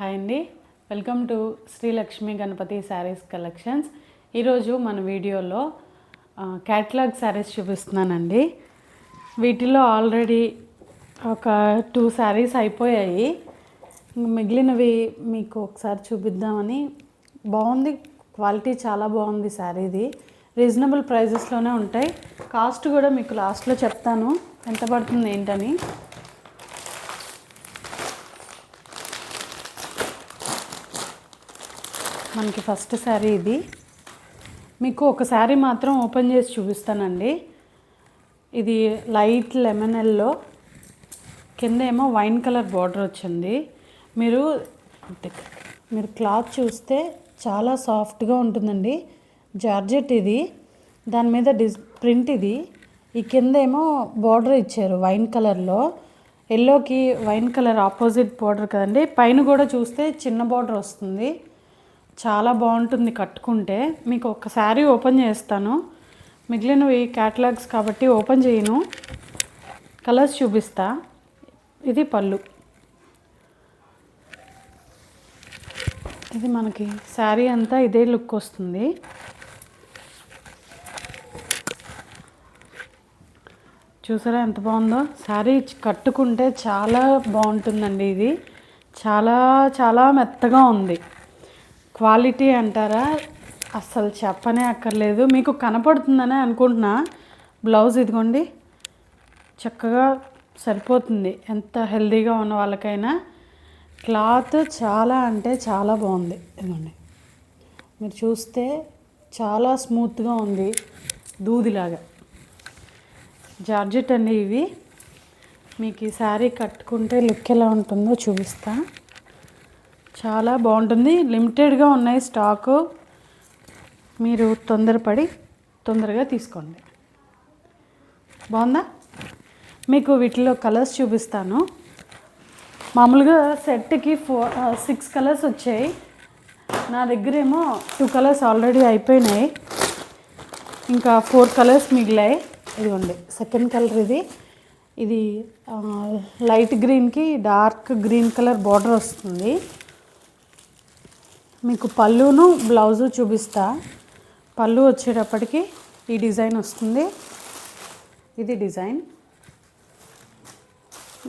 Hi అండి, welcome to Sri Lakshmi Ganapathi Sarees collections. ఈరోజు మన వీడియోలో క్యాటలాగ్ శారీస్ చూపిస్తున్నానండి. వీటిలో ఆల్రెడీ ఒక 2 శారీస్ అయిపోయాయి. మిగిలినవి మీకు ఒకసారి చూపిద్దామని. బాగుంది, క్వాలిటీ చాలా బాగుంది. శారీది రీజనబుల్ ప్రైజెస్లోనే ఉంటాయి. కాస్ట్ కూడా మీకు లాస్ట్లో చెప్తాను ఎంత పడుతుంది ఏంటని. మనకి ఫస్ట్ శారీ ఇది. మీకు ఒక శారీ మాత్రం ఓపెన్ చేసి చూపిస్తానండి. ఇది లైట్ లెమన్ ఎల్లో, కింద ఏమో వైన్ కలర్ బార్డర్ వచ్చింది. మీరు క్లాత్ చూస్తే చాలా సాఫ్ట్గా ఉంటుందండి. జార్జెట్ ఇది, దాని మీద ప్రింట్ ఇది. ఈ కింద ఏమో బార్డర్ ఇచ్చారు వైన్ కలర్లో. ఎల్లోకి వైన్ కలర్ ఆపోజిట్ బార్డర్ కదండి. పైన కూడా చూస్తే చిన్న బార్డర్ వస్తుంది. చాలా బాగుంటుంది కట్టుకుంటే. మీకు ఒక శారీ ఓపెన్ చేస్తాను, మిగిలినవి క్యాటలాగ్స్ కాబట్టి ఓపెన్ చేయను. కలర్స్ చూపిస్తా. ఇది పళ్ళు. ఇది మనకి శారీ అంతా ఇదే లుక్ వస్తుంది. చూసారా ఎంత బాగుందో. శారీ కట్టుకుంటే చాలా బాగుంటుందండి. ఇది చాలా చాలా మెత్తగా ఉంది. క్వాలిటీ అంటారా, అస్సలు చెప్పనే అక్కర్లేదు. మీకు కనపడుతుందనే అనుకుంటున్నా. బ్లౌజ్ ఇదిగోండి, చక్కగా సరిపోతుంది ఎంత హెల్దీగా ఉన్న వాళ్ళకైనా. క్లాత్ చాలా అంటే చాలా బాగుంది. ఇదిగోండి, మీరు చూస్తే చాలా స్మూత్గా ఉంది, దూదిలాగా. జార్జెట్ అండి ఇవి. మీకు ఈ శారీ కట్టుకుంటే లుక్ ఎలా ఉంటుందో చూపిస్తా. చాలా బాగుంటుంది. లిమిటెడ్గా ఉన్నాయి స్టాకు. మీరు తొందరగా తీసుకోండి. బాగుందా? మీకు వీటిలో కలర్స్ చూపిస్తాను. మామూలుగా సెట్కి 6 కలర్స్ వచ్చాయి. నా దగ్గరేమో 2 కలర్స్ ఆల్రెడీ అయిపోయినాయి. ఇంకా 4 కలర్స్ మిగిలాయి. ఇదిగోండి సెకండ్ కలర్ ఇది. ఇది లైట్ గ్రీన్కి డార్క్ గ్రీన్ కలర్ బార్డర్ వస్తుంది. మీకు పళ్ళును బ్లౌజు చూపిస్తా. పళ్ళు వచ్చేటప్పటికి ఈ డిజైన్ వస్తుంది. ఇది డిజైన్.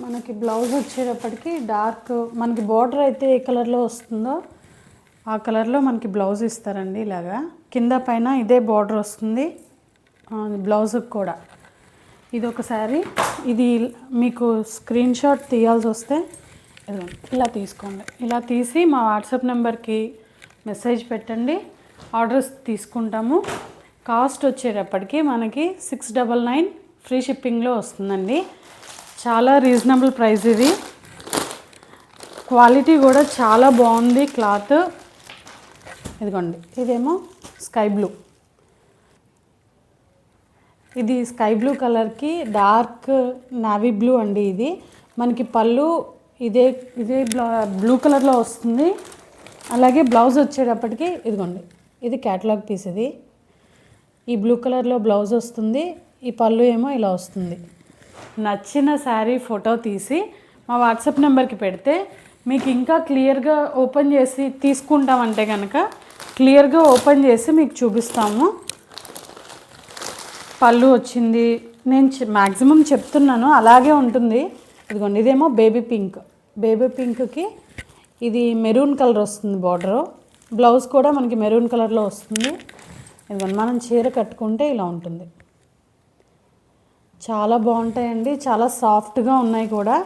మనకి బ్లౌజ్ వచ్చేటప్పటికి డార్క్, మనకి బార్డర్ అయితే ఏ కలర్లో వస్తుందో ఆ కలర్లో మనకి బ్లౌజ్ ఇస్తారండి. ఇలాగా కింద పైన ఇదే బార్డర్ వస్తుంది బ్లౌజ్కి కూడా. ఇది ఒక శారీ. ఇది మీకు స్క్రీన్ షాట్ తీయాల్సి వస్తే ఇలా తీసుకోండి. ఇలా తీసి మా వాట్సాప్ నెంబర్కి మెసేజ్ పెట్టండి, ఆర్డర్స్ తీసుకుంటాము. కాస్ట్ వచ్చేటప్పటికి మనకి 699 ఫ్రీ షిప్పింగ్లో వస్తుందండి. చాలా రీజనబుల్ ప్రైస్ ఇది. క్వాలిటీ కూడా చాలా బాగుంది క్లాత్. ఇదిగోండి, ఇదేమో స్కై బ్లూ. ఇది స్కై బ్లూ కలర్కి డార్క్ నావీ బ్లూ అండి. ఇది మనకి పళ్ళు ఇదే బ్లూ కలర్లో వస్తుంది. అలాగే బ్లౌజ్ వచ్చేటప్పటికి ఇదిగోండి, ఇది క్యాటలాగ్ పీస్. ఇది ఈ బ్లూ కలర్లో బ్లౌజ్ వస్తుంది. ఈ పళ్ళు ఏమో ఇలా వస్తుంది. నచ్చిన శారీ ఫోటో తీసి మా వాట్సాప్ నెంబర్కి పెడితే మీకు ఇంకా క్లియర్గా ఓపెన్ చేసి తీసుకుంటామంటే కనుక క్లియర్గా ఓపెన్ చేసి మీకు చూపిస్తాము. పళ్ళు వచ్చింది, నేను మ్యాక్సిమం చెప్తున్నాను, అలాగే ఉంటుంది. ఇదిగోండి, ఇదేమో బేబీ పింక్. బేబీ పింక్కి ఇది మెరూన్ కలర్ వస్తుంది బార్డరు. బ్లౌజ్ కూడా మనకి మెరూన్ కలర్లో వస్తుంది. ఇదిగోండి, మనం చీర కట్టుకుంటే ఇలా ఉంటుంది. చాలా బాగుంటాయండి, చాలా సాఫ్ట్గా ఉన్నాయి కూడా.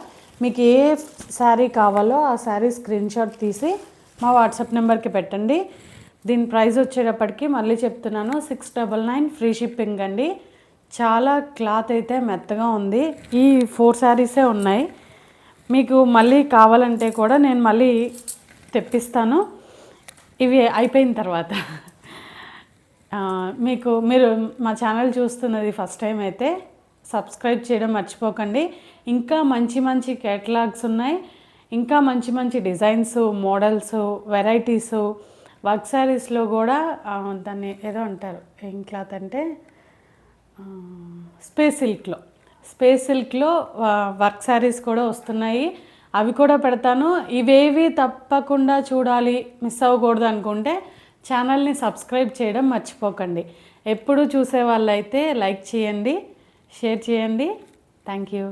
మీకు ఏ శారీ కావాలో ఆ శారీ స్క్రీన్ షాట్ తీసి మా వాట్సాప్ నెంబర్కి పెట్టండి. దీని ప్రైస్ వచ్చేటప్పటికి మళ్ళీ చెప్తున్నాను, 699 ఫ్రీ షిప్పింగ్ అండి. చాలా క్లాత్ అయితే మెత్తగా ఉంది. ఈ 4 శారీసే ఉన్నాయి. మీకు మళ్ళీ కావాలంటే కూడా నేను మళ్ళీ తెప్పిస్తాను ఇవి అయిపోయిన తర్వాత. మీరు మా ఛానల్ చూస్తున్నది ఫస్ట్ టైం అయితే సబ్స్క్రైబ్ చేయడం మర్చిపోకండి. ఇంకా మంచి మంచి కేటలాగ్స్ ఉన్నాయి. ఇంకా మంచి మంచి డిజైన్స్, మోడల్స్, వెరైటీస్. వర్క్ శారీస్లో కూడా దాన్ని ఏదో అంటారు, ఏం క్లాత్ అంటే స్పేస్ సిల్క్లో వర్క్ శారీస్ కూడా వస్తున్నాయి. అవి కూడా పెడతాను. ఇవేవి తప్పకుండా చూడాలి, మిస్ అవ్వకూడదు అనుకుంటే ఛానల్ని సబ్స్క్రైబ్ చేయడం మర్చిపోకండి. ఎప్పుడు చూసే వాళ్ళైతే లైక్ చేయండి, షేర్ చేయండి. Thank you.